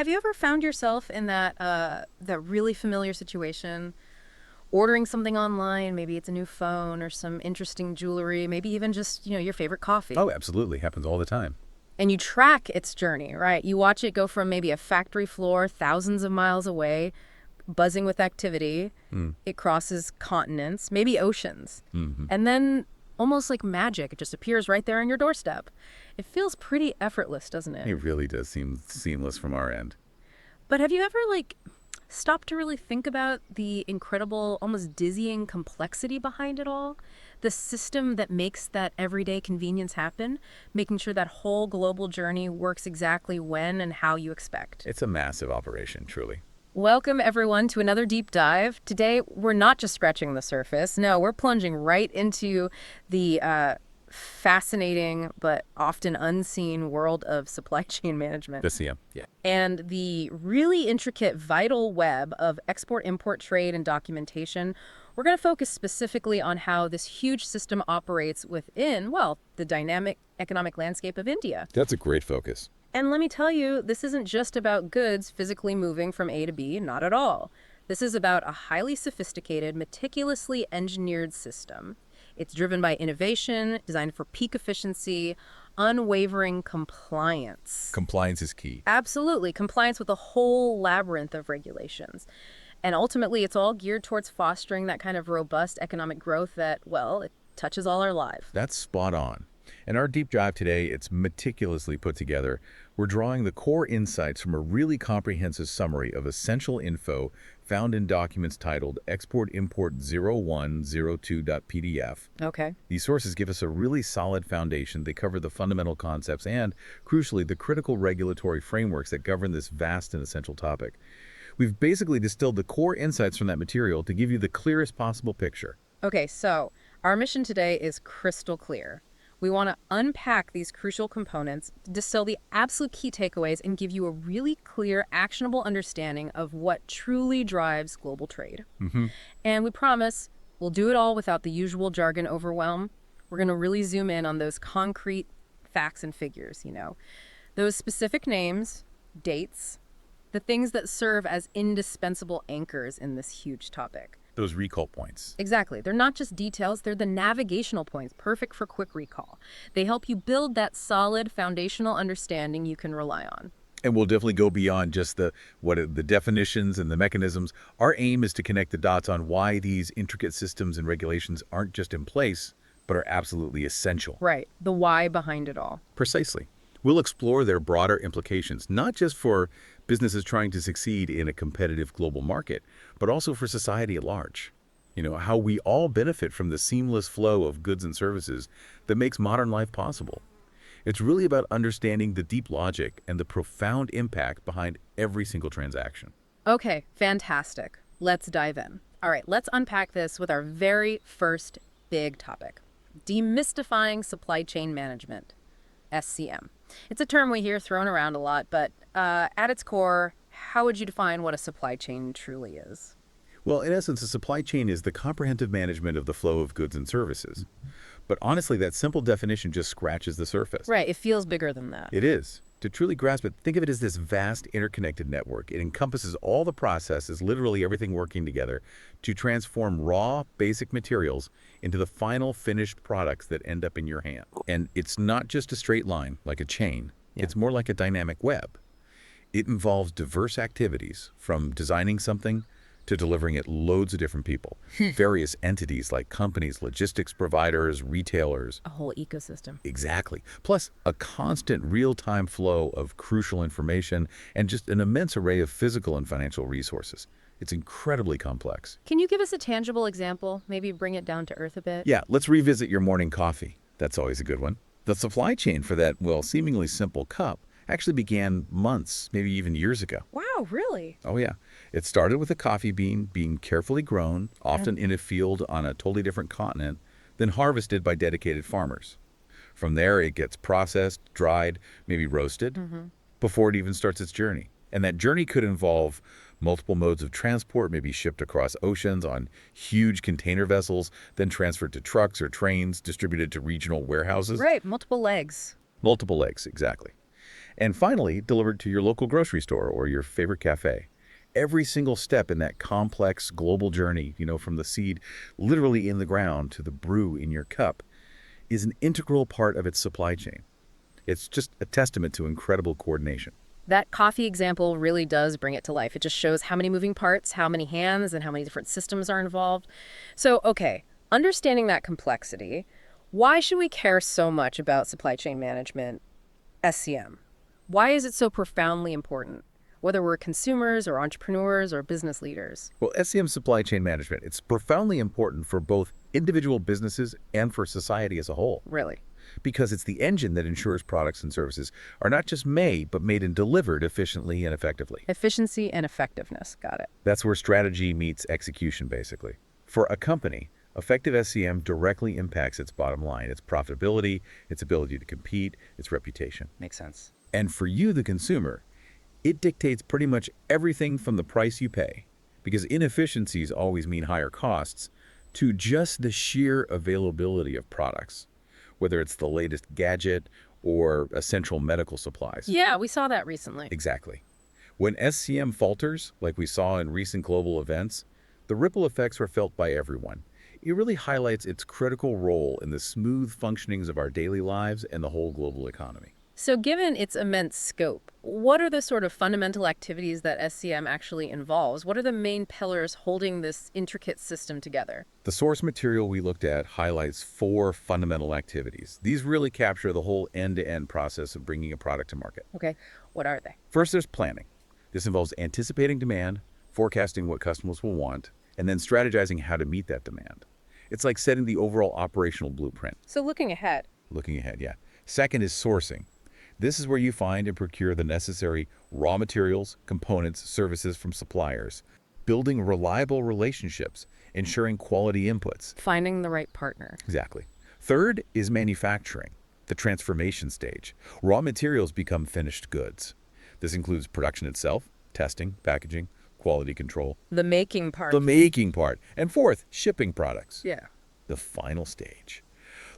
Have you ever found yourself in that really familiar situation, ordering something online? Maybe it's a new phone or some interesting jewelry, maybe even just, your favorite coffee. Oh, absolutely. Happens all the time. And you track its journey, right? You watch it go from maybe a factory floor thousands of miles away, buzzing with activity. Mm. It crosses continents, maybe oceans. Hmm. And then, almost like magic, it just appears right there on your doorstep. It feels pretty effortless, doesn't it? It really does seem seamless from our end. But have you ever, stopped to really think about the incredible, almost dizzying complexity behind it all? The system that makes that everyday convenience happen, making sure that whole global journey works exactly when and how you expect. It's a massive operation, truly. Welcome, everyone, to another deep dive. Today, we're not just scratching the surface. No, we're plunging right into the fascinating but often unseen world of supply chain management Just yeah. and the really intricate vital web of export-import trade and documentation. We're going to focus specifically on how this huge system operates within, well, the dynamic economic landscape of India. That's a great focus. And let me tell you, this isn't just about goods physically moving from A to B, not at all. This is about a highly sophisticated, meticulously engineered system. It's driven by innovation, designed for peak efficiency, unwavering compliance. Compliance is key. Absolutely, compliance with a whole labyrinth of regulations. And ultimately, it's all geared towards fostering that kind of robust economic growth that, well, it touches all our lives. That's spot on. In our deep dive today, it's meticulously put together. We're drawing the core insights from a really comprehensive summary of essential info found in documents titled Export-Import 0102.pdf. Okay. These sources give us a really solid foundation. They cover the fundamental concepts and, crucially, the critical regulatory frameworks that govern this vast and essential topic. We've basically distilled the core insights from that material to give you the clearest possible picture. Okay, so our mission today is crystal clear. We want to unpack these crucial components, distill the absolute key takeaways, and give you a really clear, actionable understanding of what truly drives global trade. Mm-hmm. And we promise we'll do it all without the usual jargon overwhelm. We're going to really zoom in on those concrete facts and figures, those specific names, dates, the things that serve as indispensable anchors in this huge topic. Those recall points. Exactly. They're not just details, they're the navigational points, perfect for quick recall. They help you build that solid foundational understanding you can rely on. And we'll definitely go beyond just the definitions and the mechanisms. Our aim is to connect the dots on why these intricate systems and regulations aren't just in place, but are absolutely essential. Right. The why behind it all. Precisely. We'll explore their broader implications, not just for businesses trying to succeed in a competitive global market, but also for society at large. How we all benefit from the seamless flow of goods and services that makes modern life possible. It's really about understanding the deep logic and the profound impact behind every single transaction. Okay, fantastic. Let's dive in. All right, let's unpack this with our very first big topic, demystifying supply chain management, SCM. It's a term we hear thrown around a lot, but at its core, how would you define what a supply chain truly is? Well, in essence, a supply chain is the comprehensive management of the flow of goods and services. But honestly, that simple definition just scratches the surface. Right, it feels bigger than that. It is. To truly grasp it, think of it as this vast interconnected network. It encompasses all the processes, literally everything working together, to transform raw, basic materials into the final finished products that end up in your hand. And it's not just a straight line, like a chain. Yeah. It's more like a dynamic web. It involves diverse activities, from designing something to delivering it loads of different people. Various entities like companies, logistics providers, retailers. A whole ecosystem. Exactly. Plus a constant real-time flow of crucial information and just an immense array of physical and financial resources. It's incredibly complex. Can you give us a tangible example? Maybe bring it down to earth a bit? Yeah, let's revisit your morning coffee. That's always a good one. The supply chain for that, well, seemingly simple cup actually began months, maybe even years ago. Wow, really? Oh, yeah. It started with a coffee bean being carefully grown, often in a field on a totally different continent, then harvested by dedicated farmers. From there, it gets processed, dried, maybe roasted, before it even starts its journey. And that journey could involve multiple modes of transport, maybe shipped across oceans on huge container vessels, then transferred to trucks or trains, distributed to regional warehouses. Right, multiple legs. Multiple legs, exactly. And finally, delivered to your local grocery store or your favorite cafe. Every single step in that complex global journey, from the seed literally in the ground to the brew in your cup, is an integral part of its supply chain. It's just a testament to incredible coordination. That coffee example really does bring it to life. It just shows how many moving parts, how many hands, and how many different systems are involved. So, okay, understanding that complexity, why should we care so much about supply chain management, SCM? Why is it so profoundly important, whether we're consumers or entrepreneurs or business leaders? Well, SCM supply chain management, it's profoundly important for both individual businesses and for society as a whole, Really? because it's the engine that ensures products and services are not just made, but made and delivered efficiently and effectively. Efficiency and effectiveness. Got it. That's where strategy meets execution, basically. For a company, effective SCM directly impacts its bottom line, its profitability, its ability to compete, its reputation. Makes sense. And for you, the consumer, it dictates pretty much everything from the price you pay, because inefficiencies always mean higher costs, to just the sheer availability of products, whether it's the latest gadget or essential medical supplies. Yeah, we saw that recently. Exactly. When SCM falters, like we saw in recent global events, the ripple effects are felt by everyone. It really highlights its critical role in the smooth functionings of our daily lives and the whole global economy. So given its immense scope, what are the sort of fundamental activities that SCM actually involves? What are the main pillars holding this intricate system together? The source material we looked at highlights 4 fundamental activities. These really capture the whole end-to-end process of bringing a product to market. Okay, what are they? First, there's planning. This involves anticipating demand, forecasting what customers will want, and then strategizing how to meet that demand. It's like setting the overall operational blueprint. So looking ahead. Looking ahead, yeah. Second is sourcing. This is where you find and procure the necessary raw materials, components, services from suppliers, building reliable relationships, ensuring quality inputs. Finding the right partner. Exactly. Third is manufacturing, the transformation stage. Raw materials become finished goods. This includes production itself, testing, packaging, quality control. The making part. The making part. And fourth, shipping products. Yeah. The final stage.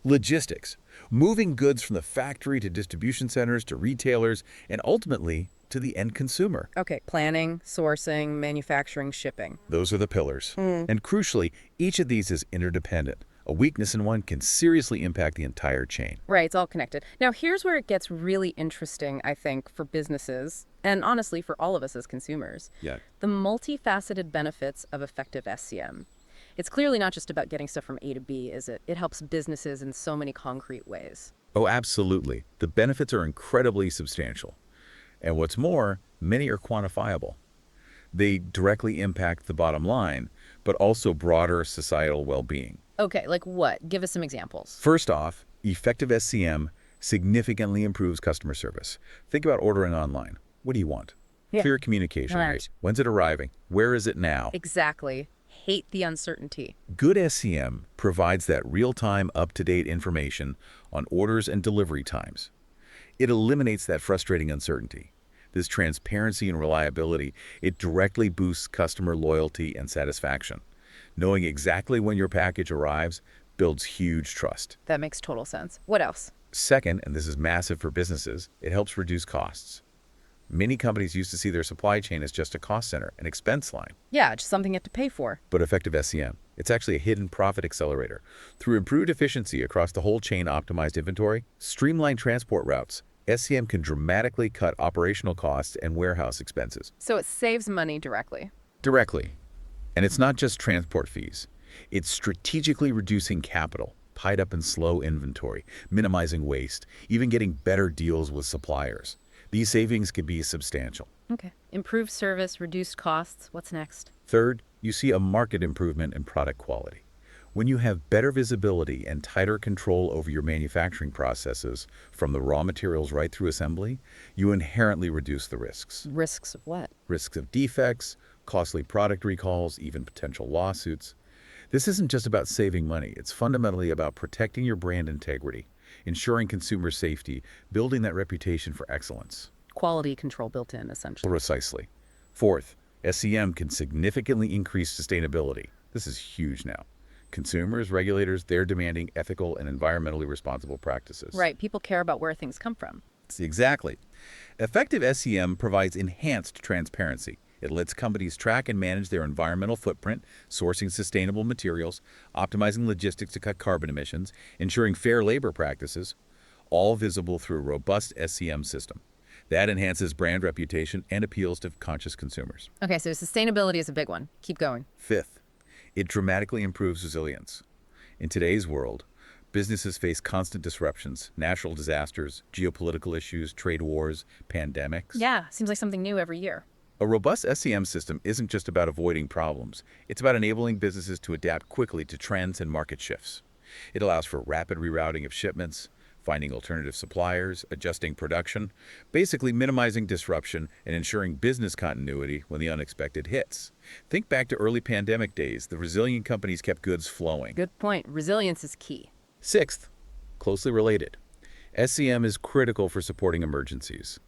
Logistics, moving goods from the factory to distribution centers to retailers and ultimately to the end consumer. Okay, planning, sourcing, manufacturing, shipping. Those are the pillars. And crucially, each of these is interdependent. A weakness in one can seriously impact the entire chain. Right, it's all connected. Now, here's where it gets really interesting, I think, for businesses, and honestly, for all of us as consumers. Yeah. The multifaceted benefits of effective SCM. It's clearly not just about getting stuff from A to B, is it? It helps businesses in so many concrete ways. Oh, absolutely. The benefits are incredibly substantial. And what's more, many are quantifiable. They directly impact the bottom line, but also broader societal well-being. Okay, like what? Give us some examples. First off, effective SCM significantly improves customer service. Think about ordering online. What do you want? Yeah. Clear communication. Right. When's it arriving? Where is it now? Exactly. Hate the uncertainty. Good SCM provides that real-time, up-to-date information on orders and delivery times. It eliminates that frustrating uncertainty. This transparency and reliability, it directly boosts customer loyalty and satisfaction. Knowing exactly when your package arrives builds huge trust. That makes total sense. What else? Second, and this is massive for businesses, it helps reduce costs. Many companies used to see their supply chain as just a cost center, an expense line. Yeah, just something you have to pay for. But effective SCM, it's actually a hidden profit accelerator. Through improved efficiency across the whole chain, optimized inventory, streamlined transport routes, SCM can dramatically cut operational costs and warehouse expenses. So it saves money directly. Directly. And it's not just transport fees. It's strategically reducing capital, tied up in slow inventory, minimizing waste, even getting better deals with suppliers. These savings can be substantial. Okay. Improved service, reduced costs. What's next? Third, you see a market improvement in product quality. When you have better visibility and tighter control over your manufacturing processes, from the raw materials right through assembly, you inherently reduce the risks. Risks of what? Risks of defects, costly product recalls, even potential lawsuits. This isn't just about saving money. It's fundamentally about protecting your brand integrity, ensuring consumer safety, building that reputation for excellence. Quality control built in, essentially. Precisely. Fourth, SCM can significantly increase sustainability. This is huge now. Consumers, regulators, they're demanding ethical and environmentally responsible practices. Right. People care about where things come from. Exactly. Effective SCM provides enhanced transparency. It lets companies track and manage their environmental footprint, sourcing sustainable materials, optimizing logistics to cut carbon emissions, ensuring fair labor practices, all visible through a robust SCM system. That enhances brand reputation and appeals to conscious consumers. Okay, so sustainability is a big one. Keep going. Fifth, it dramatically improves resilience. In today's world, businesses face constant disruptions, natural disasters, geopolitical issues, trade wars, pandemics. Yeah, seems like something new every year. A robust SCM system isn't just about avoiding problems. It's about enabling businesses to adapt quickly to trends and market shifts. It allows for rapid rerouting of shipments, finding alternative suppliers, adjusting production, basically minimizing disruption and ensuring business continuity when the unexpected hits. Think back to early pandemic days. The resilient companies kept goods flowing. Good point. Resilience is key. Sixth, closely related, SCM is critical for supporting emergencies.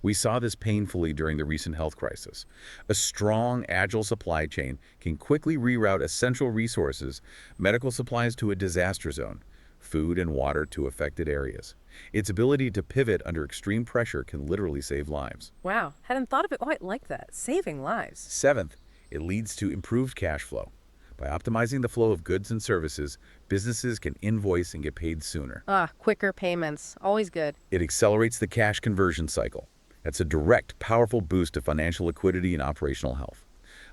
We saw this painfully during the recent health crisis. A strong, agile supply chain can quickly reroute essential resources, medical supplies to a disaster zone, food and water to affected areas. Its ability to pivot under extreme pressure can literally save lives. Wow, hadn't thought of it quite like that. Saving lives. Seventh, it leads to improved cash flow. By optimizing the flow of goods and services, businesses can invoice and get paid sooner. Quicker payments. Always good. It accelerates the cash conversion cycle. That's a direct, powerful boost to financial liquidity and operational health.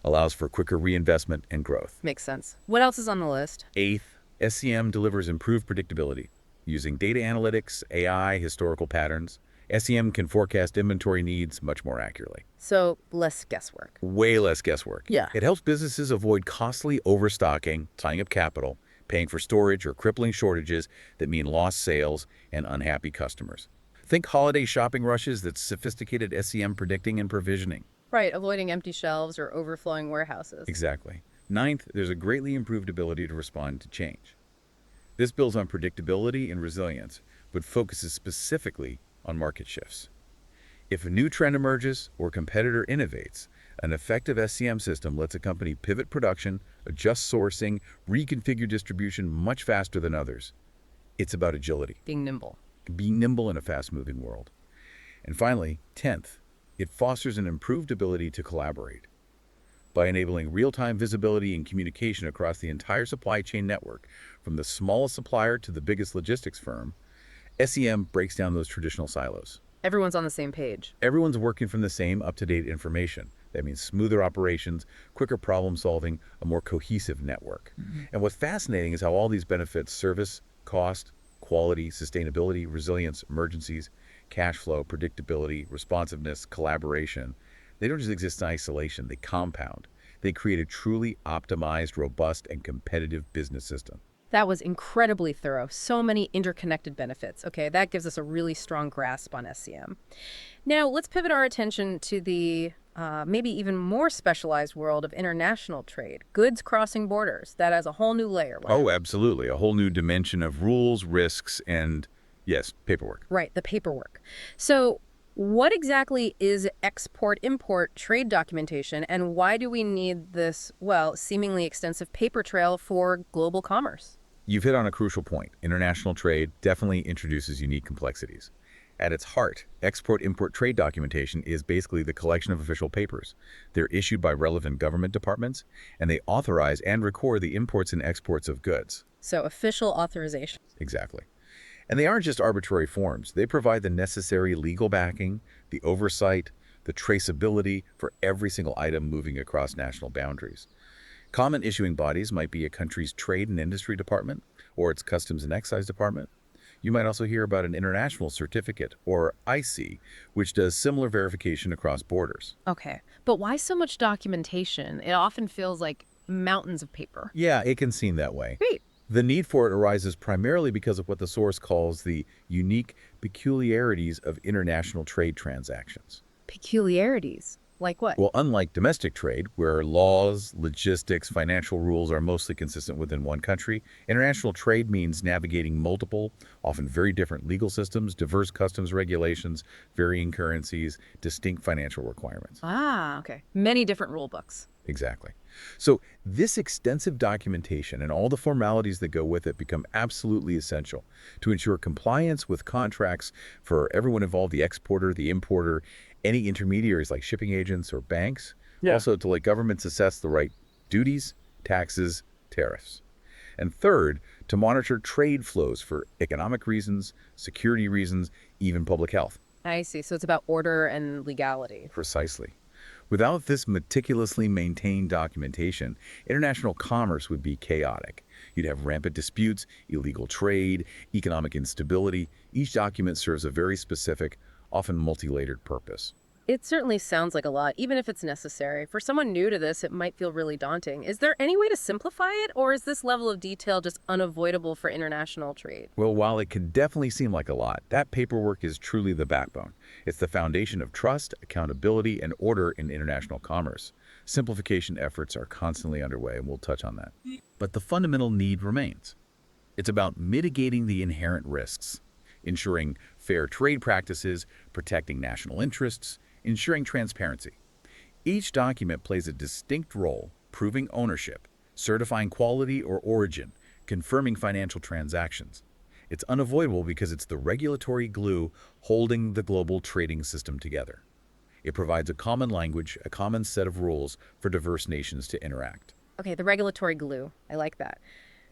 Allows for quicker reinvestment and growth. Makes sense. What else is on the list? Eighth, SCM delivers improved predictability. Using data analytics, AI, historical patterns, SCM can forecast inventory needs much more accurately. So, less guesswork. Way less guesswork. Yeah. It helps businesses avoid costly overstocking, tying up capital, paying for storage, or crippling shortages that mean lost sales and unhappy customers. Think holiday shopping rushes that's sophisticated SCM predicting and provisioning. Right, avoiding empty shelves or overflowing warehouses. Exactly. Ninth, there's a greatly improved ability to respond to change. This builds on predictability and resilience, but focuses specifically on market shifts. If a new trend emerges or a competitor innovates, an effective SCM system lets a company pivot production, adjust sourcing, reconfigure distribution much faster than others. It's about agility. Being nimble. Being nimble in a fast-moving world. And finally, 10th, it fosters an improved ability to collaborate. By enabling real-time visibility and communication across the entire supply chain network, from the smallest supplier to the biggest logistics firm, SCM breaks down those traditional silos. Everyone's on the same page. Everyone's working from the same up-to-date information. That means smoother operations, quicker problem solving, a more cohesive network. And what's fascinating is how all these benefits service, cost, quality, sustainability, resilience, emergencies, cash flow, predictability, responsiveness, collaboration. They don't just exist in isolation, they compound. They create a truly optimized, robust, and competitive business system. That was incredibly thorough. So many interconnected benefits. Okay, that gives us a really strong grasp on SCM. Now, let's pivot our attention to the maybe even more specialized world of international trade, goods crossing borders. That has a whole new layer. Oh, absolutely. A whole new dimension of rules, risks, and, yes, paperwork. Right, the paperwork. So what exactly is export-import trade documentation, and why do we need this, well, seemingly extensive paper trail for global commerce? You've hit on a crucial point. International trade definitely introduces unique complexities. At its heart, export-import trade documentation is basically the collection of official papers. They're issued by relevant government departments, and they authorize and record the imports and exports of goods. So official authorization. Exactly. And they aren't just arbitrary forms. They provide the necessary legal backing, the oversight, the traceability for every single item moving across national boundaries. Common issuing bodies might be a country's Trade and Industry Department or its Customs and Excise Department. You might also hear about an international certificate, or IC, which does similar verification across borders. Okay, but why so much documentation? It often feels like mountains of paper. Yeah, it can seem that way. Great. The need for it arises primarily because of what the source calls the unique peculiarities of international trade transactions. Peculiarities. Like what? Well, unlike domestic trade, where laws, logistics, financial rules are mostly consistent within one country, international trade means navigating multiple, often very different legal systems, diverse customs regulations, varying currencies, distinct financial requirements. Ah, okay. Many different rule books. Exactly. So this extensive documentation and all the formalities that go with it become absolutely essential to ensure compliance with contracts for everyone involved, the exporter, the importer, any intermediaries like shipping agents or banks. Yeah. Also to let governments assess the right duties, taxes, tariffs. And third, to monitor trade flows for economic reasons, security reasons, even public health. I see. So it's about order and legality. Precisely. Without this meticulously maintained documentation, international commerce would be chaotic. You'd have rampant disputes, illegal trade, economic instability. Each document serves a very specific, often multi-layered purpose. It certainly sounds like a lot, even if it's necessary. For someone new to this, it might feel really daunting. Is there any way to simplify it, or is this level of detail just unavoidable for international trade? Well, while it can definitely seem like a lot, that paperwork is truly the backbone. It's the foundation of trust, accountability, and order in international commerce. Simplification efforts are constantly underway, and we'll touch on that. But the fundamental need remains. It's about mitigating the inherent risks, ensuring fair trade practices, protecting national interests, ensuring transparency. Each document plays a distinct role, proving ownership, certifying quality or origin, confirming financial transactions. It's unavoidable because it's the regulatory glue holding the global trading system together. It provides a common language, a common set of rules for diverse nations to interact. Okay, the regulatory glue. I like that.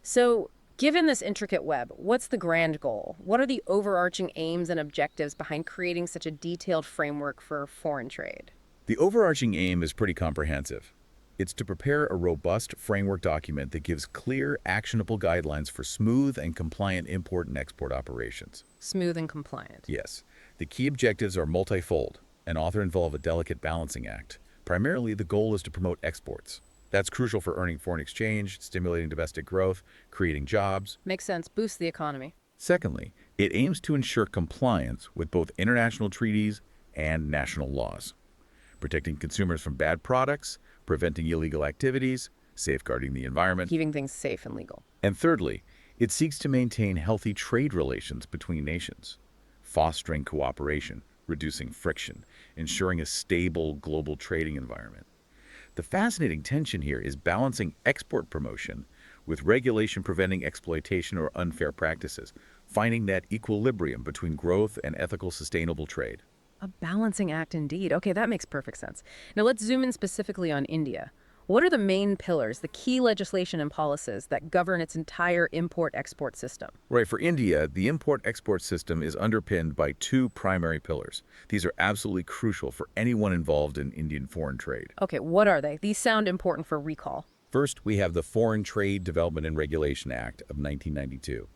So, given this intricate web, what's the grand goal? What are the overarching aims and objectives behind creating such a detailed framework for foreign trade? The overarching aim is pretty comprehensive. It's to prepare a robust framework document that gives clear, actionable guidelines for smooth and compliant import and export operations. Smooth and compliant. Yes, the key objectives are multifold and often involve a delicate balancing act. Primarily, the goal is to promote exports. That's crucial for earning foreign exchange, stimulating domestic growth, creating jobs. Makes sense. Boost the economy. Secondly, it aims to ensure compliance with both international treaties and national laws, protecting consumers from bad products, preventing illegal activities, safeguarding the environment. Keeping things safe and legal. And thirdly, it seeks to maintain healthy trade relations between nations, fostering cooperation, reducing friction, ensuring a stable global trading environment. The fascinating tension here is balancing export promotion with regulation preventing exploitation or unfair practices, finding that equilibrium between growth and ethical sustainable trade. A balancing act indeed. Okay, that makes perfect sense. Now let's zoom in specifically on India. What are the main pillars, the key legislation and policies that govern its entire import-export system? Right, for India, the import-export system is underpinned by two primary pillars. These are absolutely crucial for anyone involved in Indian foreign trade. Okay, what are they? These sound important for recall. First, we have the Foreign Trade Development and Regulation Act of 1992.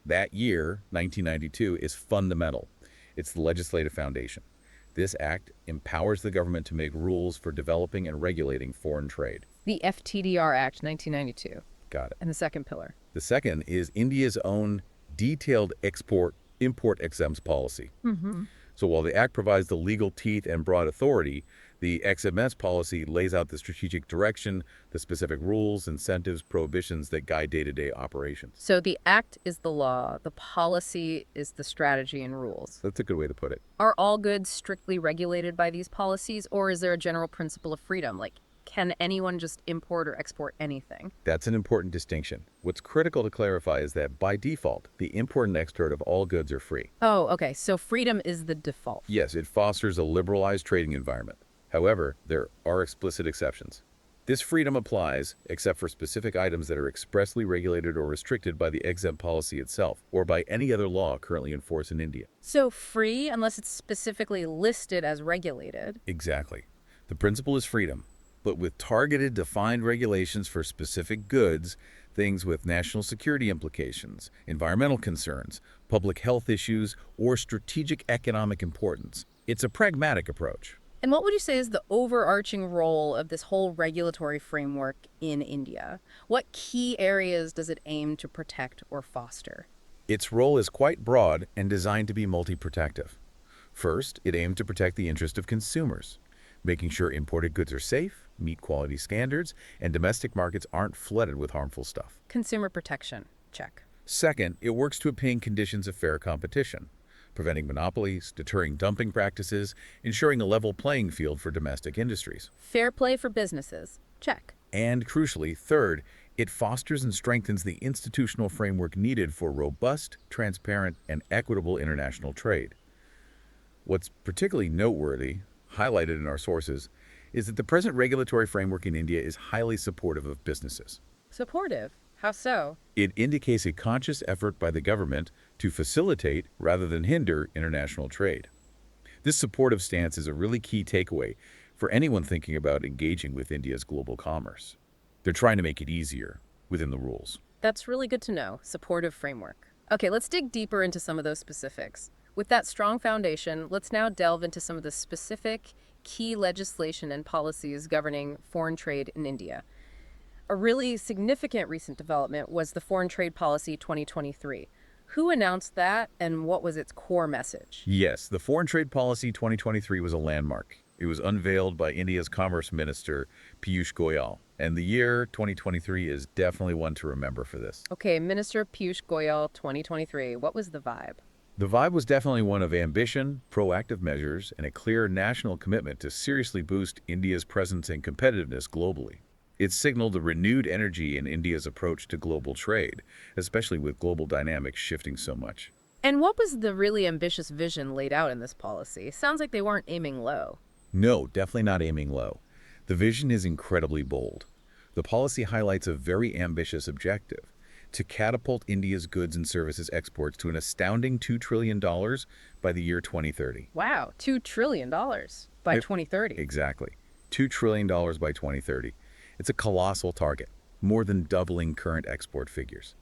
That year, 1992, is fundamental. It's the legislative foundation. This act empowers the government to make rules for developing and regulating foreign trade. The FTDR Act, 1992. Got it. And the second pillar. The second is India's own detailed import exempts policy. So while the act provides the legal teeth and broad authority, the XMS policy lays out the strategic direction, the specific rules, incentives, prohibitions that guide day-to-day operations. So the act is the law, the policy is the strategy and rules. That's a good way to put it. Are all goods strictly regulated by these policies, or is there a general principle of freedom? Like, can anyone just import or export anything? That's an important distinction. What's critical to clarify is that by default, the import and export of all goods are free. Oh, okay. So freedom is the default. Yes, it fosters a liberalized trading environment. However, there are explicit exceptions. This freedom applies except for specific items that are expressly regulated or restricted by the exempt policy itself or by any other law currently in force in India. So free unless it's specifically listed as regulated. Exactly. The principle is freedom, but with targeted, defined regulations for specific goods, things with national security implications, environmental concerns, public health issues, or strategic economic importance. It's a pragmatic approach. And what would you say is the overarching role of this whole regulatory framework in India? What key areas does it aim to protect or foster? Its role is quite broad and designed to be multi-protective. First, it aimed to protect the interest of consumers. making sure imported goods are safe, meet quality standards, and domestic markets aren't flooded with harmful stuff. Consumer protection. Check. Second, it works to obtain conditions of fair competition, preventing monopolies, deterring dumping practices, ensuring a level playing field for domestic industries. Fair play for businesses. Check. And crucially, third, it fosters and strengthens the institutional framework needed for robust, transparent, and equitable international trade. What's particularly noteworthy, highlighted in our sources, is that the present regulatory framework in India is highly supportive of businesses. Supportive. How so? It indicates a conscious effort by the government to facilitate rather than hinder international trade. This supportive stance is a really key takeaway for anyone thinking about engaging with India's global commerce. They're trying to make it easier within the rules. That's really good to know. Supportive framework. Okay, let's dig deeper into some of those specifics. With that strong foundation, let's now delve into some of the specific key legislation and policies governing foreign trade in India. A really significant recent development was the Foreign Trade Policy 2023. Who announced that, and what was its core message? Yes, the Foreign Trade Policy 2023 was a landmark. It was unveiled by India's Commerce Minister, Piyush Goyal, and the year 2023 is definitely one to remember for this. Okay, Minister Piyush Goyal 2023. What was the vibe? The vibe was definitely one of ambition, proactive measures, and a clear national commitment to seriously boost India's presence and competitiveness globally. It signaled a renewed energy in India's approach to global trade, especially with global dynamics shifting so much. And what was the really ambitious vision laid out in this policy? Sounds like they weren't aiming low. No, definitely not aiming low. The vision is incredibly bold. The policy highlights a very ambitious objective: to catapult India's goods and services exports to an astounding $2 trillion by the year 2030. Wow, $2 trillion by 2030. Exactly. $2 trillion by 2030. It's a colossal target, more than doubling current export figures.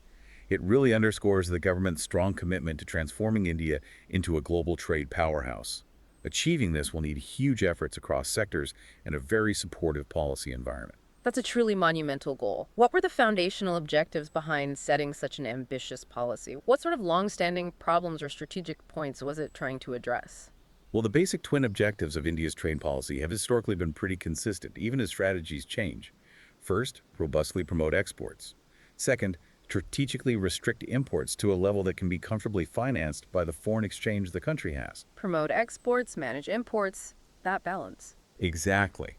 It really underscores the government's strong commitment to transforming India into a global trade powerhouse. Achieving this will need huge efforts across sectors and a very supportive policy environment. That's a truly monumental goal. What were the foundational objectives behind setting such an ambitious policy? What sort of long-standing problems or strategic points was it trying to address? Well, the basic twin objectives of India's trade policy have historically been pretty consistent, even as strategies change. First, robustly promote exports. Second, strategically restrict imports to a level that can be comfortably financed by the foreign exchange the country has. Promote exports, manage imports, that balance. Exactly.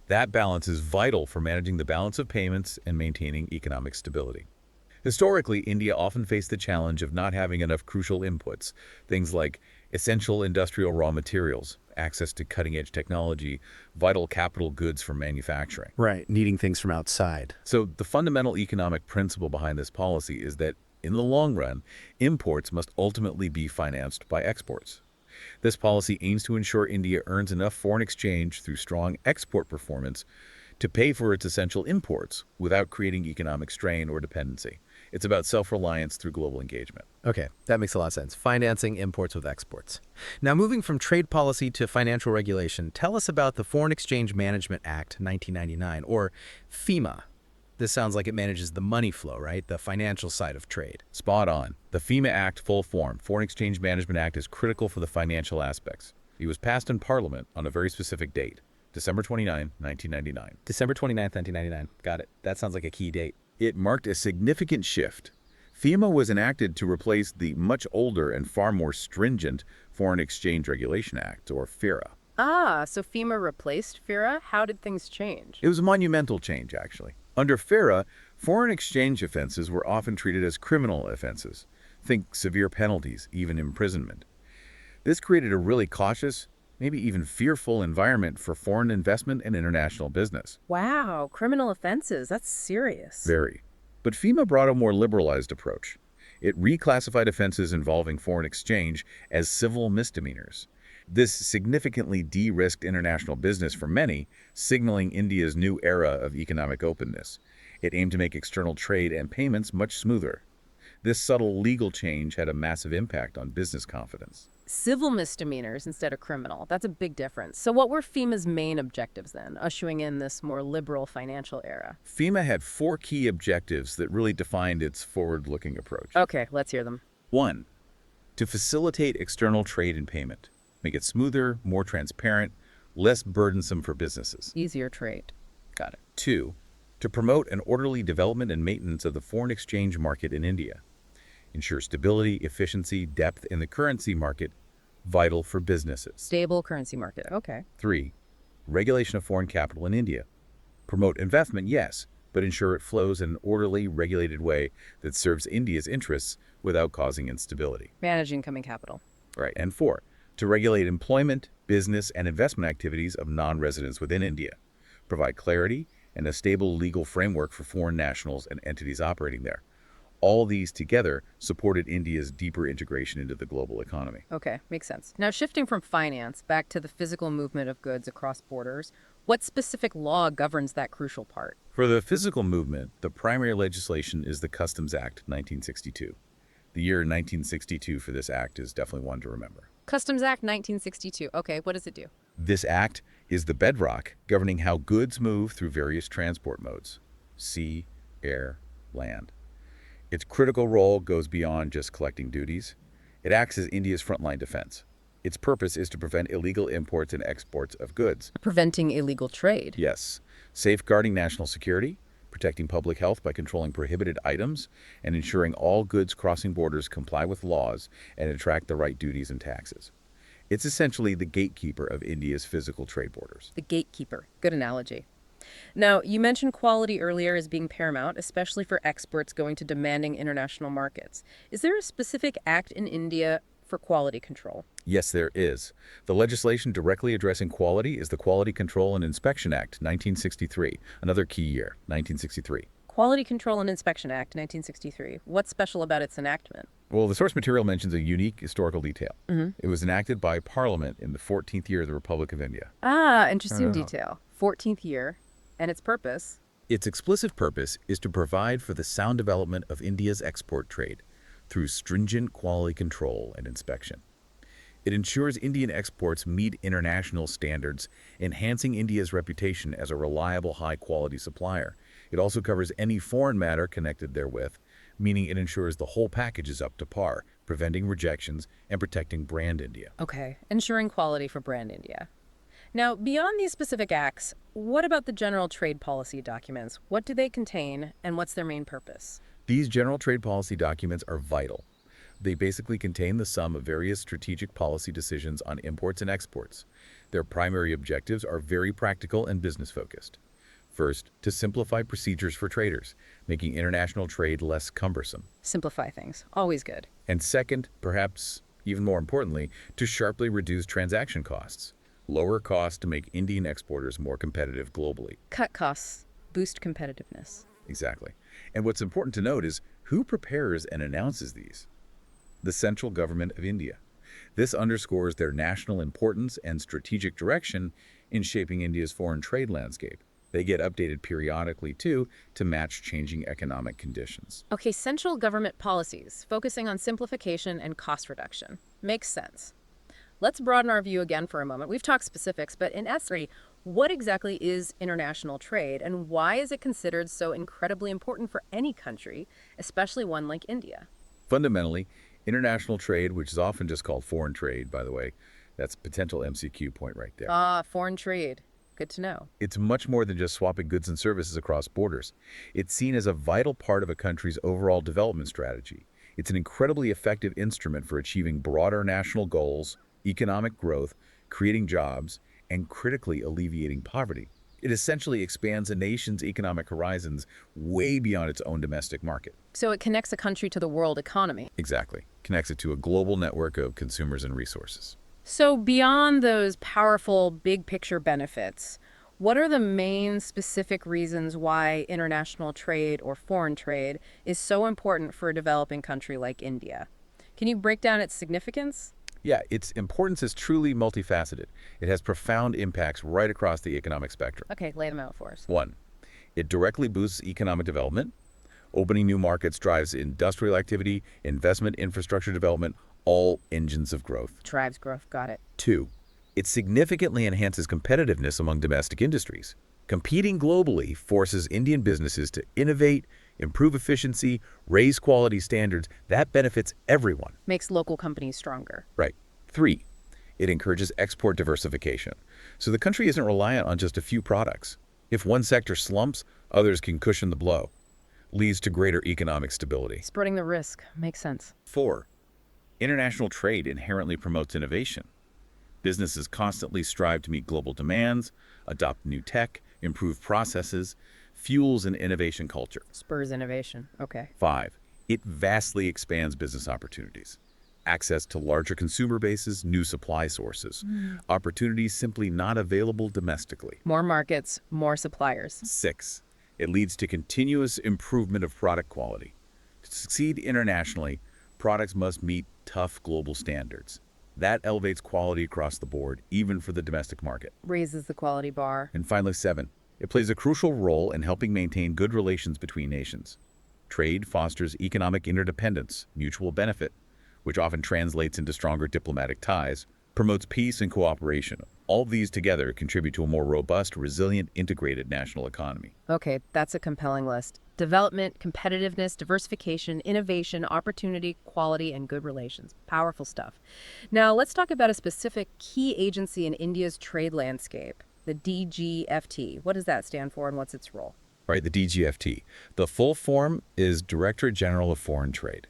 That balance is vital for managing the balance of payments and maintaining economic stability. Historically, India often faced the challenge of not having enough crucial inputs, things like essential industrial raw materials, access to cutting-edge technology, vital capital goods for manufacturing. Right, needing things from outside. So the fundamental economic principle behind this policy is that, in the long run, imports must ultimately be financed by exports. This policy aims to ensure India earns enough foreign exchange through strong export performance to pay for its essential imports without creating economic strain or dependency. It's about self-reliance through global engagement. Okay, that makes a lot of sense. Financing imports with exports. Now, moving from trade policy to financial regulation, tell us about the Foreign Exchange Management Act 1999, or FEMA. This sounds like it manages the money flow, right? The financial side of trade. Spot on. The FEMA Act, full form, Foreign Exchange Management Act, is critical for the financial aspects. It was passed in Parliament on a very specific date, December 29, 1999. December 29th, 1999. Got it. That sounds like a key date. It marked a significant shift. FEMA was enacted to replace the much older and far more stringent Foreign Exchange Regulation Act, or FERA. Ah, so FEMA replaced FERA? How did things change? It was a monumental change, actually. Under FERA, foreign exchange offenses were often treated as criminal offenses. Think severe penalties, even imprisonment. This created a really cautious, maybe even fearful environment for foreign investment and international business. Wow, criminal offenses. That's serious. Very. But FEMA brought a more liberalized approach. It reclassified offenses involving foreign exchange as civil misdemeanors. This significantly de-risked international business for many, signaling India's new era of economic openness. It aimed to make external trade and payments much smoother. This subtle legal change had a massive impact on business confidence. Civil misdemeanors instead of criminal. That's a big difference. So what were FEMA's main objectives then, ushering in this more liberal financial era? FEMA had 4 key objectives that really defined its forward-looking approach. Okay, let's hear them. 1. To facilitate external trade and payment. Make it smoother, more transparent, less burdensome for businesses. Easier trade. Got it. 2. To promote an orderly development and maintenance of the foreign exchange market in India. Ensure stability, efficiency, depth in the currency market, vital for businesses. Stable currency market. Okay. 3. Regulation of foreign capital in India. Promote investment, yes, but ensure it flows in an orderly, regulated way that serves India's interests without causing instability. Manage incoming capital. Right. And 4. To regulate employment, business, and investment activities of non-residents within India. Provide clarity and a stable legal framework for foreign nationals and entities operating there. All these together supported India's deeper integration into the global economy. Okay, makes sense. Now, shifting from finance back to the physical movement of goods across borders, what specific law governs that crucial part? For the physical movement, the primary legislation is the Customs Act 1962. The year 1962 for this act is definitely one to remember. Customs Act 1962. Okay, what does it do? This act is the bedrock governing how goods move through various transport modes: sea, air, land. Its critical role goes beyond just collecting duties. It acts as India's frontline defense. Its purpose is to prevent illegal imports and exports of goods. Preventing illegal trade. Yes, safeguarding national security, protecting public health by controlling prohibited items, and ensuring all goods crossing borders comply with laws and attract the right duties and taxes. It's essentially the gatekeeper of India's physical trade borders. The gatekeeper. Good analogy. Now, you mentioned quality earlier as being paramount, especially for exports going to demanding international markets. Is there a specific act in India for quality control? Yes, there is. The legislation directly addressing quality is the Quality Control and Inspection Act, 1963, another key year, 1963. Quality Control and Inspection Act, 1963. What's special about its enactment? Well, the source material mentions a unique historical detail. It was enacted by Parliament in the 14th year of the Republic of India. Ah, interesting detail. 14th year. And its purpose? Its explicit purpose is to provide for the sound development of India's export trade through stringent quality control and inspection. It ensures Indian exports meet international standards, enhancing India's reputation as a reliable, high-quality supplier. It also covers any foreign matter connected therewith, meaning it ensures the whole package is up to par, preventing rejections and protecting brand India. Okay, ensuring quality for brand India. Now, beyond these specific acts, what about the general trade policy documents? What do they contain, and what's their main purpose? These general trade policy documents are vital. They basically contain the sum of various strategic policy decisions on imports and exports. Their primary objectives are very practical and business-focused. First, to simplify procedures for traders, making international trade less cumbersome. Simplify things. Always good. And second, perhaps even more importantly, to sharply reduce transaction costs. Lower costs to make Indian exporters more competitive globally. Cut costs. Boost competitiveness. Exactly. And what's important to note is who prepares and announces these? The central government of India. This underscores their national importance and strategic direction in shaping India's foreign trade landscape. They get updated periodically, too, to match changing economic conditions. Okay, central government policies, focusing on simplification and cost reduction. Makes sense. Let's broaden our view again for a moment. We've talked specifics, but in S3, what exactly is international trade, and why is it considered so incredibly important for any country, especially one like India? Fundamentally, international trade, which is often just called foreign trade, by the way, that's a potential MCQ point right there. Ah, foreign trade. Good to know. It's much more than just swapping goods and services across borders. It's seen as a vital part of a country's overall development strategy. It's an incredibly effective instrument for achieving broader national goals, economic growth, creating jobs, and critically alleviating poverty. It essentially expands a nation's economic horizons way beyond its own domestic market. So it connects a country to the world economy. Exactly. Connects it to a global network of consumers and resources. So beyond those powerful big picture benefits, what are the main specific reasons why international trade or foreign trade is so important for a developing country like India? Can you break down its significance? Yeah, its importance is truly multifaceted. It has profound impacts right across the economic spectrum. Okay, lay them out for us. 1. It directly boosts economic development. Opening new markets drives industrial activity, investment, infrastructure development, all engines of growth. Drives growth, got it. 2. It significantly enhances competitiveness among domestic industries. Competing globally forces Indian businesses to innovate, improve efficiency, raise quality standards. That benefits everyone. Makes local companies stronger. Right. 3. It encourages export diversification, so the country isn't reliant on just a few products. If one sector slumps, others can cushion the blow. Leads to greater economic stability. Spreading the risk. Makes sense. 4. International trade inherently promotes innovation. Businesses constantly strive to meet global demands, adopt new tech, improve processes, fuels an innovation culture. Spurs innovation. Okay. 5. It vastly expands business opportunities. Access to larger consumer bases, new supply sources, opportunities simply not available domestically. More markets, more suppliers. 6. It leads to continuous improvement of product quality. To succeed internationally, products must meet tough global standards. That elevates quality across the board, even for the domestic market. Raises the quality bar. And finally, 7. It plays a crucial role in helping maintain good relations between nations. Trade fosters economic interdependence, mutual benefit, which often translates into stronger diplomatic ties, promotes peace and cooperation. All these together contribute to a more robust, resilient, integrated national economy. Okay, that's a compelling list. Development, competitiveness, diversification, innovation, opportunity, quality, and good relations. Powerful stuff. Now, let's talk about a specific key agency in India's trade landscape, the DGFT. What does that stand for and what's its role? Right, the DGFT. The full form is Directorate General of Foreign Trade.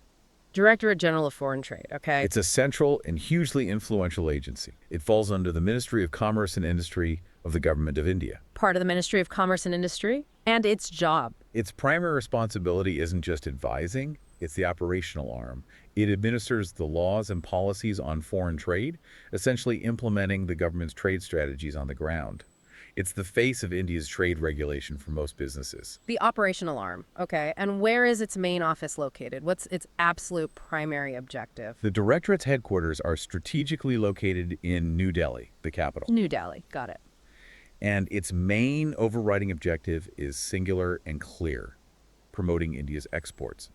Directorate General of Foreign Trade, okay? It's a central and hugely influential agency. It falls under the Ministry of Commerce and Industry of the Government of India. Part of the Ministry of Commerce and Industry, and its job. Its primary responsibility isn't just advising, it's the operational arm. It administers the laws and policies on foreign trade, essentially implementing the government's trade strategies on the ground. It's the face of India's trade regulation for most businesses. The operational arm, okay. And where is its main office located? What's its absolute primary objective? The Directorate's headquarters are strategically located in New Delhi, the capital. New Delhi, got it. And its main overriding objective is singular and clear: promoting India's exports.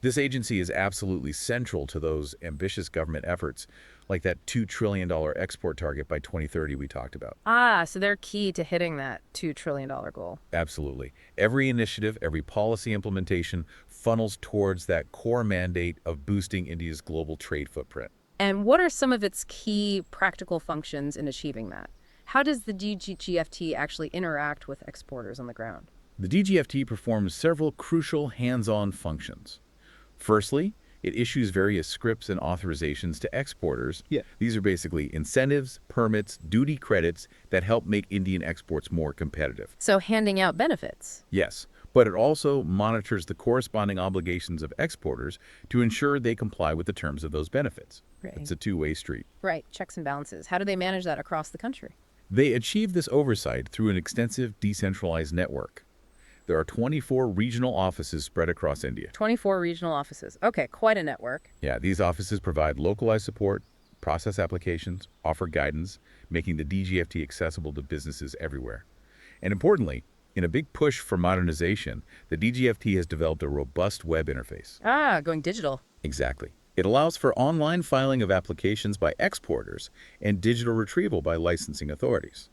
This agency is absolutely central to those ambitious government efforts, like that $2 trillion export target by 2030 we talked about. Ah, so they're key to hitting that $2 trillion goal. Absolutely. Every initiative, every policy implementation funnels towards that core mandate of boosting India's global trade footprint. And what are some of its key practical functions in achieving that? How does the DGFT actually interact with exporters on the ground? The DGFT performs several crucial hands-on functions. Firstly, it issues various scripts and authorizations to exporters. These are basically incentives, permits, duty credits that help make Indian exports more competitive. So handing out benefits. Yes, but it also monitors the corresponding obligations of exporters to ensure they comply with the terms of those benefits. Right. It's a two-way street. Right, checks and balances. How do they manage that across the country? They achieve this oversight through an extensive decentralized network. There are 24 regional offices spread across India. 24 regional offices. Okay, quite a network. Yeah, these offices provide localized support, process applications, offer guidance, making the DGFT accessible to businesses everywhere. And importantly, in a big push for modernization, the DGFT has developed a robust web interface. Ah, going digital. Exactly. It allows for online filing of applications by exporters and digital retrieval by licensing authorities.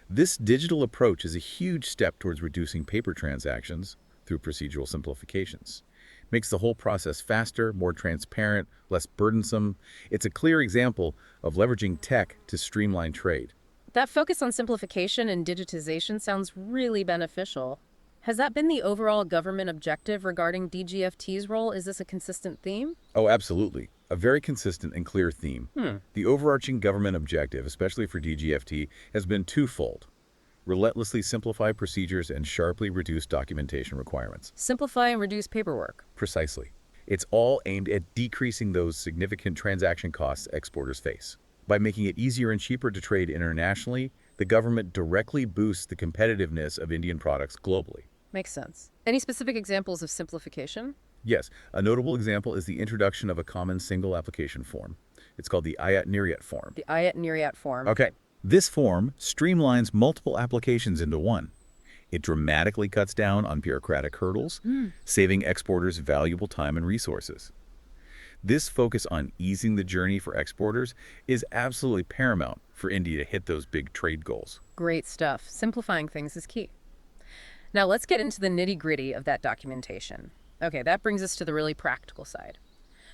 This digital approach is a huge step towards reducing paper transactions through procedural simplifications. Makes the whole process faster, more transparent, less burdensome. It's a clear example of leveraging tech to streamline trade. That focus on simplification and digitization sounds really beneficial. Has that been the overall government objective regarding DGFT's role? Is this a consistent theme? Oh, absolutely. A very consistent and clear theme. The overarching government objective, especially for DGFT, has been twofold: relentlessly simplify procedures and sharply reduce documentation requirements. Simplify and reduce paperwork. Precisely. It's all aimed at decreasing those significant transaction costs exporters face. By making it easier and cheaper to trade internationally, the government directly boosts the competitiveness of Indian products globally. Makes sense. Any specific examples of simplification? Yes, a notable example is the introduction of a common single application form. It's called the Ayat Niryat form. The Ayat Niryat form. Okay. This form streamlines multiple applications into one. It dramatically cuts down on bureaucratic hurdles, saving exporters valuable time and resources. This focus on easing the journey for exporters is absolutely paramount for India to hit those big trade goals. Great stuff. Simplifying things is key. Now let's get into the nitty-gritty of that documentation. Okay, that brings us to the really practical side.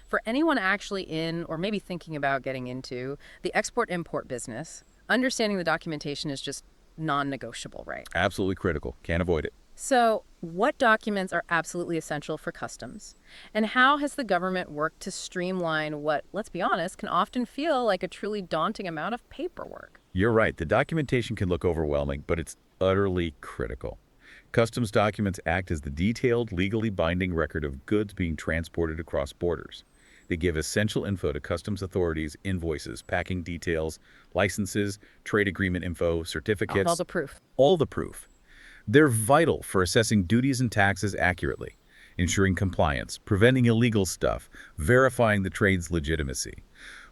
For anyone actually in or maybe thinking about getting into the export-import business, understanding the documentation is just non-negotiable, right? Absolutely critical. Can't avoid it. So, what documents are absolutely essential for customs? And how has the government worked to streamline what, let's be honest, can often feel like a truly daunting amount of paperwork? You're right. The documentation can look overwhelming, but it's utterly critical. Customs documents act as the detailed, legally binding record of goods being transported across borders. They give essential info to customs authorities, invoices, packing details, licenses, trade agreement info, certificates. All the proof. All the proof. They're vital for assessing duties and taxes accurately, ensuring compliance, preventing illegal stuff, verifying the trade's legitimacy.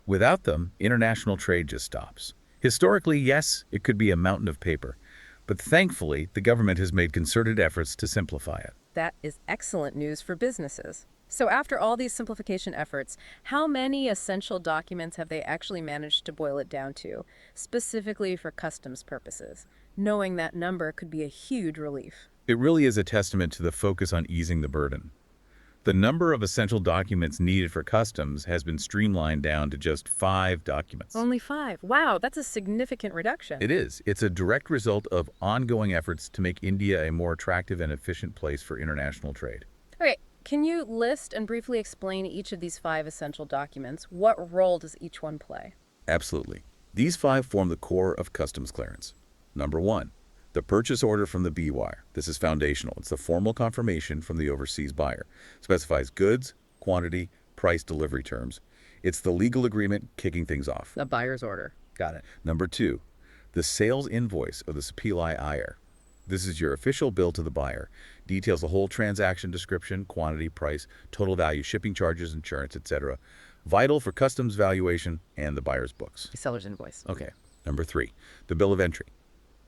Without them, international trade just stops. Historically, yes, it could be a mountain of paper, but thankfully, the government has made concerted efforts to simplify it. That is excellent news for businesses. So after all these simplification efforts, how many essential documents have they actually managed to boil it down to, specifically for customs purposes? Knowing that number could be a huge relief. It really is a testament to the focus on easing the burden. The number of essential documents needed for customs has been streamlined down to just 5 documents. Only 5. Wow, that's a significant reduction. It is. It's a direct result of ongoing efforts to make India a more attractive and efficient place for international trade. Okay, can you list and briefly explain each of these 5 essential documents? What role does each one play? Absolutely. These 5 form the core of customs clearance. Number 1, the purchase order from the B-wire. This is foundational. It's the formal confirmation from the overseas buyer. Specifies goods, quantity, price, delivery terms. It's the legal agreement kicking things off. The buyer's order. Got it. Number 2, the sales invoice of the supply iyer. This is your official bill to the buyer. Details the whole transaction description, quantity, price, total value, shipping charges, insurance, etc. Vital for customs valuation and the buyer's books. The seller's invoice. Okay. Number 3, the bill of entry.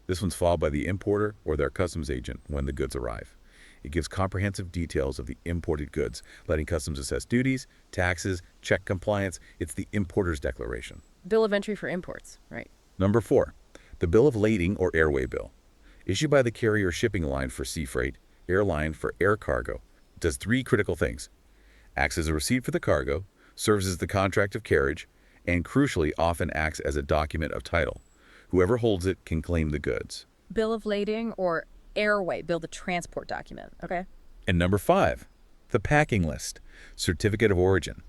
This one's filed by the importer or their customs agent when the goods arrive. It gives comprehensive details of the imported goods, letting customs assess duties, taxes, check compliance. It's the importer's declaration. Bill of entry for imports, right? Number 4, the bill of lading or airway bill. Issued by the carrier shipping line for sea freight, airline for air cargo. It does 3 critical things. Acts as a receipt for the cargo, serves as the contract of carriage, and crucially often acts as a document of title. Whoever holds it can claim the goods. Bill of lading or airway, bill the transport document, okay? And number 5, the packing list, certificate of origin.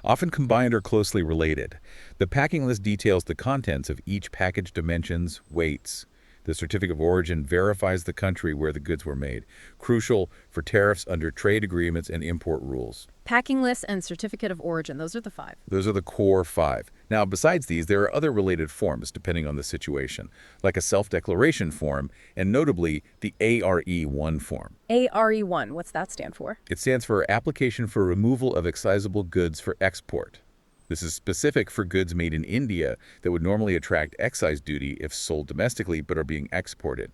Often combined or closely related, the packing list details the contents of each package, dimensions, weights. The certificate of origin verifies the country where the goods were made, crucial for tariffs under trade agreements and import rules. Packing list and certificate of origin, those are the 5. Those are the core 5. Now, besides these, there are other related forms depending on the situation, like a self-declaration form, and notably the ARE1 form. ARE1, what's that stand for? It stands for Application for Removal of Excisable Goods for Export. This is specific for goods made in India that would normally attract excise duty if sold domestically but are being exported.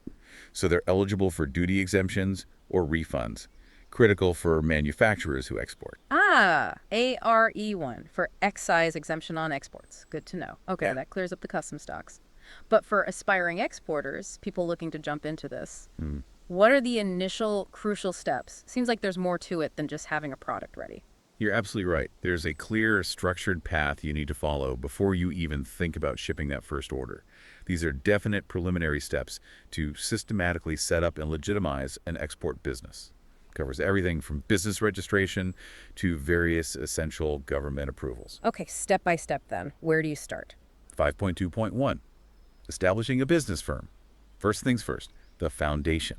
So they're eligible for duty exemptions or refunds, critical for manufacturers who export. Ah, ARE1 for excise exemption on exports. Good to know. Okay, Yeah. that clears up the custom stocks. But for aspiring exporters, people looking to jump into this, what are the initial crucial steps? Seems like there's more to it than just having a product ready. You're absolutely right. There's a clear, structured path you need to follow before you even think about shipping that first order. These are definite preliminary steps to systematically set up and legitimize an export business. It covers everything from business registration to various essential government approvals. Okay, step by step then. Where do you start? 5.2.1, establishing a business firm. First things first, the foundation.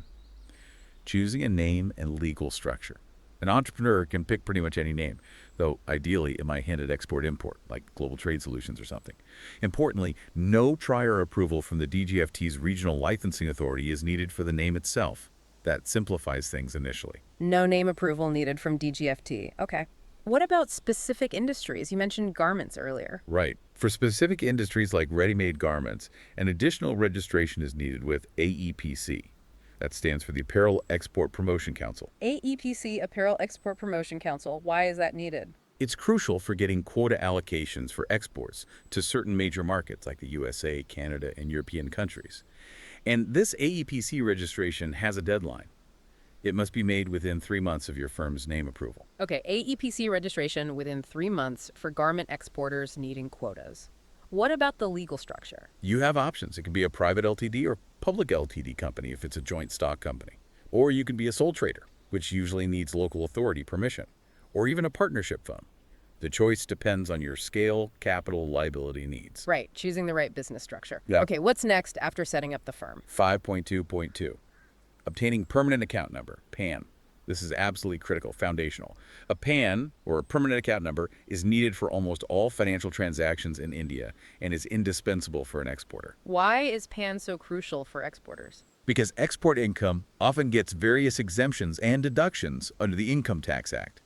Choosing a name and legal structure. An entrepreneur can pick pretty much any name, though ideally it might hint at export-import, like Global Trade Solutions or something. Importantly, no prior approval from the DGFT's regional licensing authority is needed for the name itself. That simplifies things initially. No name approval needed from DGFT. Okay. What about specific industries? You mentioned garments earlier. Right. For specific industries like ready-made garments, an additional registration is needed with AEPC. That stands for the Apparel Export Promotion Council. AEPC, Apparel Export Promotion Council. Why is that needed? It's crucial for getting quota allocations for exports to certain major markets like the USA, Canada, and European countries. And this AEPC registration has a deadline. It must be made within 3 months of your firm's name approval. Okay, AEPC registration within 3 months for garment exporters needing quotas. What about the legal structure? You have options. It can be a private LTD or public LTD company if it's a joint stock company. Or you can be a sole trader, which usually needs local authority permission, or even a partnership fund. The choice depends on your scale, capital, liability needs. Right, choosing the right business structure. Yeah. Okay, what's next after setting up the firm? 5.2.2. Obtaining permanent account number, PAN. This is absolutely critical, foundational. A PAN, or a permanent account number, is needed for almost all financial transactions in India and is indispensable for an exporter. Why is PAN so crucial for exporters? Because export income often gets various exemptions and deductions under the Income Tax Act.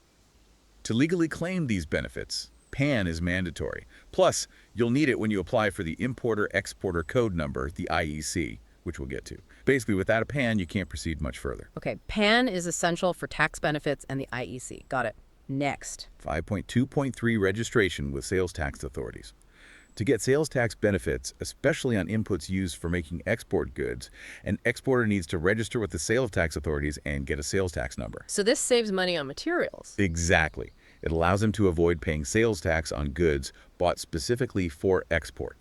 To legally claim these benefits, PAN is mandatory. Plus, you'll need it when you apply for the Importer-Exporter Code Number, the IEC, which we'll get to. Basically, without a PAN, you can't proceed much further. Okay, PAN is essential for tax benefits and the IEC. Got it. Next. 5.2.3 Registration with sales tax authorities. To get sales tax benefits, especially on inputs used for making export goods, an exporter needs to register with the sales tax authorities and get a sales tax number. So this saves money on materials. Exactly. It allows them to avoid paying sales tax on goods bought specifically for export.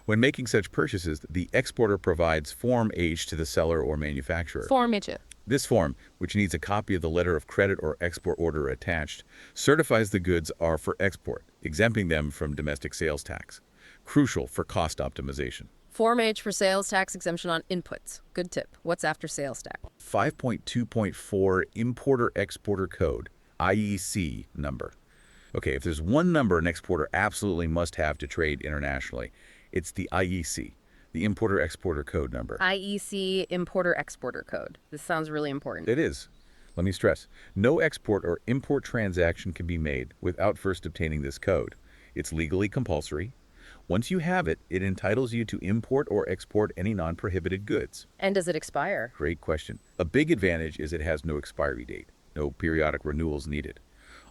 When making such purchases, the exporter provides Form H to the seller or manufacturer. Form H. This form, which needs a copy of the letter of credit or export order attached, certifies the goods are for export, exempting them from domestic sales tax. Crucial for cost optimization. Form H for sales tax exemption on inputs. Good tip. What's after sales tax? 5.2.4 Importer-Exporter Code, IEC number. Okay, if there's one number an exporter absolutely must have to trade internationally, it's the IEC, the Importer-Exporter Code number. IEC Importer-Exporter Code. This sounds really important. It is. Let me stress, no export or import transaction can be made without first obtaining this code. It's legally compulsory. Once you have it, it entitles you to import or export any non-prohibited goods. And does it expire? Great question. A big advantage is it has no expiry date, no periodic renewals needed.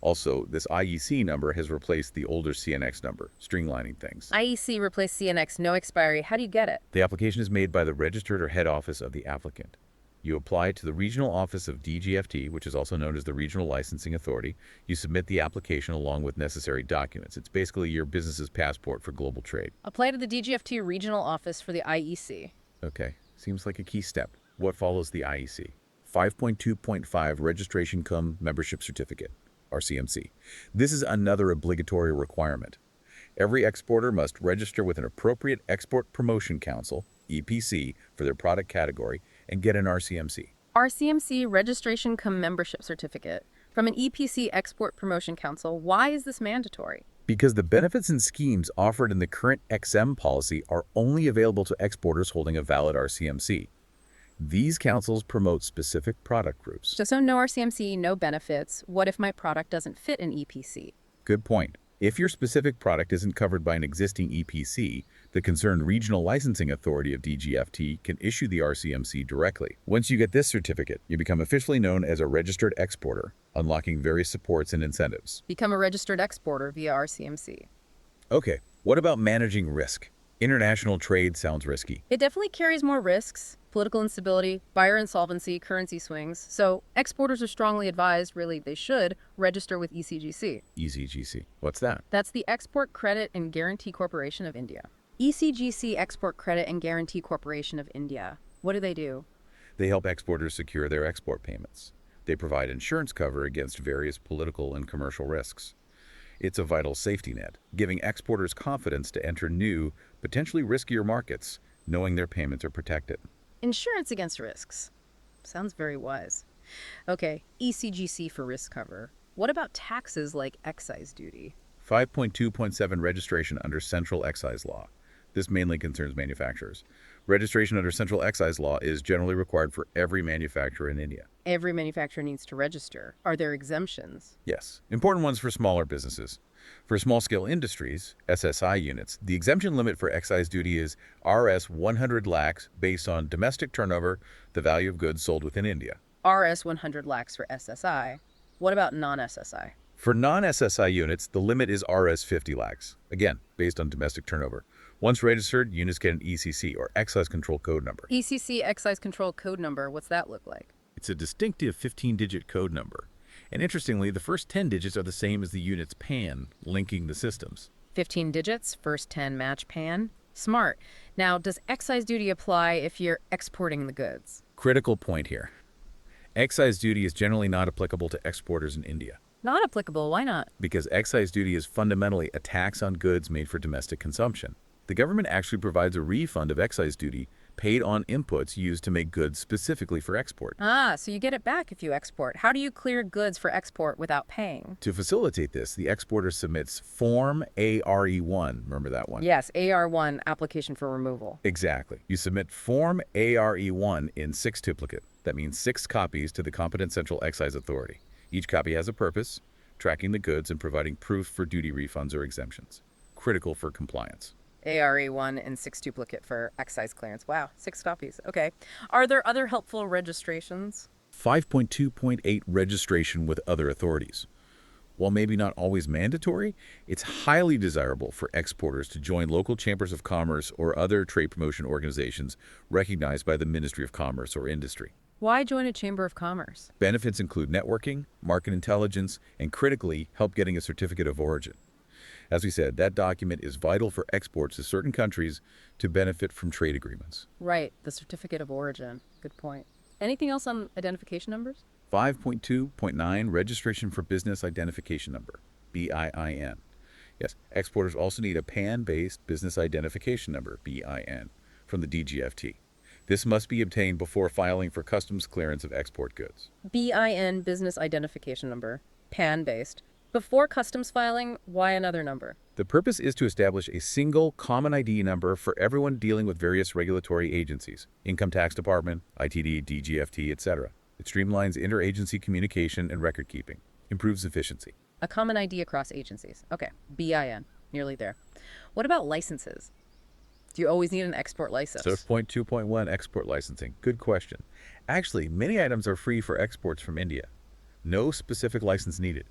Also, this IEC number has replaced the older CNX number, streamlining things. IEC replaced CNX, no expiry. How do you get it? The application is made by the registered or head office of the applicant. You apply to the regional office of DGFT, which is also known as the Regional Licensing Authority. You submit the application along with necessary documents. It's basically your business's passport for global trade. Apply to the DGFT regional office for the IEC. Okay, seems like a key step. What follows the IEC? 5.2.5 Registration cum Membership Certificate, RCMC. This is another obligatory requirement. Every exporter must register with an appropriate Export Promotion Council, EPC, for their product category and get an RCMC. RCMC registration cum membership certificate from an EPC Export Promotion Council. Why is this mandatory? Because the benefits and schemes offered in the current XM policy are only available to exporters holding a valid RCMC. These councils promote specific product groups. So no RCMC, no benefits. What if my product doesn't fit an EPC? Good point. If your specific product isn't covered by an existing EPC, the concerned regional licensing authority of DGFT can issue the RCMC directly. Once you get this certificate, you become officially known as a registered exporter, unlocking various supports and incentives. Become a registered exporter via RCMC. Okay, what about managing risk? International trade sounds risky. It definitely carries more risks, political instability, buyer insolvency, currency swings. So exporters are strongly advised, really they should, register with ECGC. ECGC. What's that? That's the Export Credit and Guarantee Corporation of India. ECGC Export Credit and Guarantee Corporation of India. What do they do? They help exporters secure their export payments. They provide insurance cover against various political and commercial risks. It's a vital safety net, giving exporters confidence to enter new, potentially riskier markets, knowing their payments are protected. Insurance against risks. Sounds very wise. Okay, ECGC for risk cover. What about taxes like excise duty? 5.2.7 Registration under Central Excise Law. This mainly concerns manufacturers. Registration under Central Excise Law is generally required for every manufacturer in India. Every manufacturer needs to register. Are there exemptions? Yes, important ones for smaller businesses. For small-scale industries, SSI units, the exemption limit for excise duty is Rs 100 lakhs based on domestic turnover, the value of goods sold within India. RS 100 lakhs for SSI. What about non-SSI? For non-SSI units, the limit is Rs 50 lakhs, again, based on domestic turnover. Once registered, units get an ECC, or Excise Control Code Number. ECC Excise Control Code Number, what's that look like? It's a distinctive 15-digit code number. And interestingly, the first 10 digits are the same as the unit's PAN, linking the systems. 15 digits, first 10 match PAN. Smart. Now, does excise duty apply if you're exporting the goods? Critical point here. Excise duty is generally not applicable to exporters in India Not applicable. Why not? because excise duty is fundamentally a tax on goods made for domestic consumption. The government actually provides a refund of excise duty paid on inputs used to make goods specifically for export. Ah, so you get it back if you export. How do you clear goods for export without paying? To facilitate this, the exporter submits Form ARE1. Remember that one? Yes, AR1, application for removal. Exactly. You submit Form ARE1 in 6 duplicate. That means 6 copies to the competent Central Excise Authority. Each copy has a purpose, tracking the goods and providing proof for duty refunds or exemptions. Critical for compliance. ARE1 and 6 duplicate for excise clearance. Wow, 6 copies. Okay. Are there other helpful registrations? 5.2.8 registration with other authorities. While maybe not always mandatory, it's highly desirable for exporters to join local chambers of commerce or other trade promotion organizations recognized by the Ministry of Commerce or Industry. Why join a chamber of commerce? Benefits include networking, market intelligence, and critically, help getting a certificate of origin. As we said, that document is vital for exports to certain countries to benefit from trade agreements. Right, the certificate of origin. Good point. Anything else on identification numbers? 5.2.9 Registration for Business Identification Number, BIN. Yes, exporters also need a PAN-based Business Identification Number, BIN, from the DGFT. This must be obtained before filing for customs clearance of export goods. BIN, business identification number, PAN-based. Before customs filing, why another number? The purpose is to establish a single common ID number for everyone dealing with various regulatory agencies, Income Tax Department, ITD, DGFT, etc. It streamlines interagency communication and record keeping, improves efficiency. A common ID across agencies. Okay, BIN, nearly there. What about licenses? Do you always need an export license? So 2.1 export licensing. Good question. Actually, many items are free for exports from India. No specific license needed.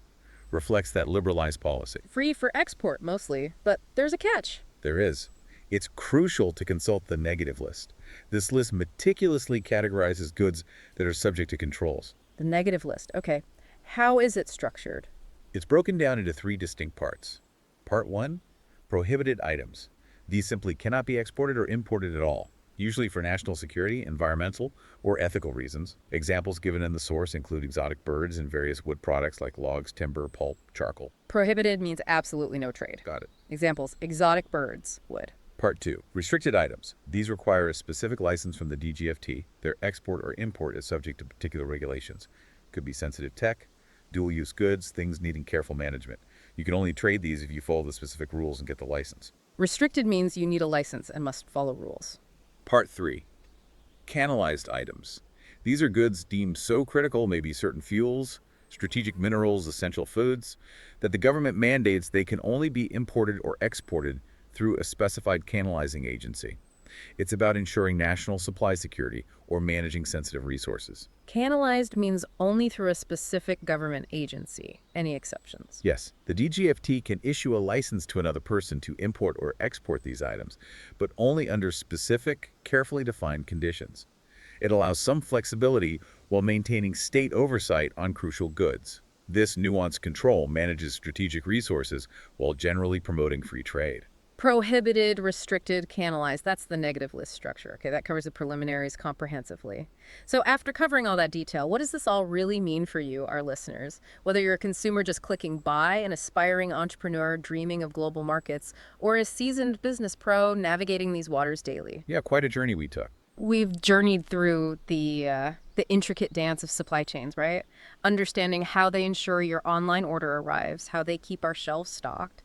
Reflects that liberalized policy. Free for export, mostly, but there's a catch. There is. It's crucial to consult the negative list. This list meticulously categorizes goods that are subject to controls. The negative list, okay. How is it structured? It's broken down into 3 distinct parts. Part 1, prohibited items. These simply cannot be exported or imported at all, usually for national security, environmental, or ethical reasons. Examples given in the source include exotic birds and various wood products like logs, timber, pulp, charcoal. Prohibited means absolutely no trade. Got it. Examples, exotic birds, wood. Part 2, restricted items. These require a specific license from the DGFT. Their export or import is subject to particular regulations. Could be sensitive tech, dual-use goods, things needing careful management. You can only trade these if you follow the specific rules and get the license. Restricted means you need a license and must follow rules. Part 3, canalized items. These are goods deemed so critical, maybe certain fuels, strategic minerals, essential foods, that the government mandates they can only be imported or exported through a specified canalizing agency. It's about ensuring national supply security or managing sensitive resources. Canalized means only through a specific government agency. Any exceptions? Yes, the DGFT can issue a license to another person to import or export these items, but only under specific, carefully defined conditions. It allows some flexibility while maintaining state oversight on crucial goods. This nuanced control manages strategic resources while generally promoting free trade. Prohibited, restricted, canalized. That's the negative list structure. Okay, that covers the preliminaries comprehensively. So after covering all that detail, what does this all really mean for you, our listeners? Whether you're a consumer just clicking buy, an aspiring entrepreneur dreaming of global markets, or a seasoned business pro navigating these waters daily. Yeah, quite a journey we took. We've journeyed through the intricate dance of supply chains, right? Understanding how they ensure your online order arrives, how they keep our shelves stocked.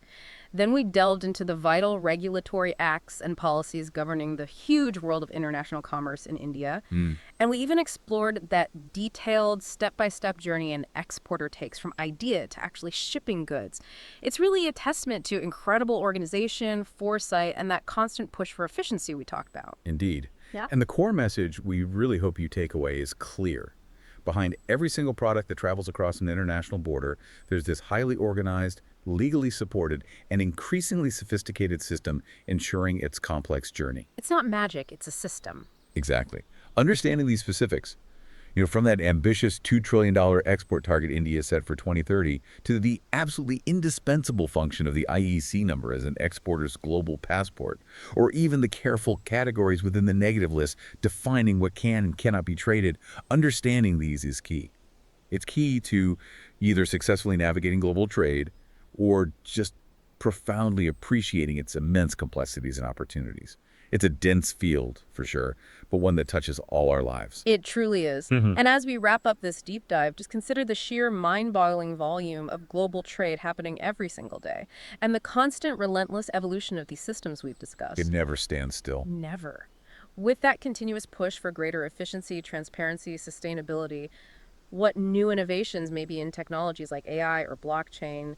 Then we delved into the vital regulatory acts and policies governing the huge world of international commerce in India. And we even explored that detailed step-by-step journey an exporter takes from idea to actually shipping goods. It's really a testament to incredible organization, foresight, and that constant push for efficiency we talked about. Indeed. Yeah. And the core message we really hope you take away is clear. Behind every single product that travels across an international border, there's this highly organized, legally supported, and increasingly sophisticated system ensuring its complex journey. It's not magic, it's a system. Exactly. Understanding these specifics, From that ambitious $2 trillion export target India set for 2030 to the absolutely indispensable function of the IEC number as an exporter's global passport, or even the careful categories within the negative list defining what can and cannot be traded, understanding these is key. It's key to either successfully navigating global trade or just profoundly appreciating its immense complexities and opportunities. It's a dense field, for sure, but one that touches all our lives. It truly is. And as we wrap up this deep dive, just consider the sheer mind-boggling volume of global trade happening every single day, and the constant, relentless evolution of these systems we've discussed. It never stands still. Never. With that continuous push for greater efficiency, transparency, sustainability, what new innovations may be in technologies like AI or blockchain,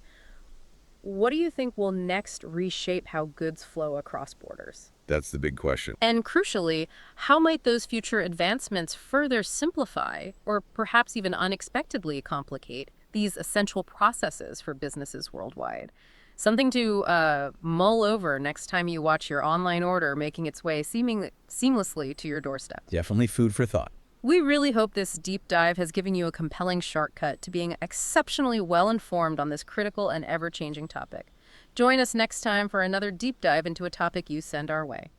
what do you think will next reshape how goods flow across borders? That's the big question. And crucially, how might those future advancements further simplify, or perhaps even unexpectedly complicate, these essential processes for businesses worldwide? Something to mull over next time you watch your online order making its way seamlessly to your doorstep. Definitely food for thought. We really hope this deep dive has given you a compelling shortcut to being exceptionally well-informed on this critical and ever-changing topic. Join us next time for another deep dive into a topic you send our way.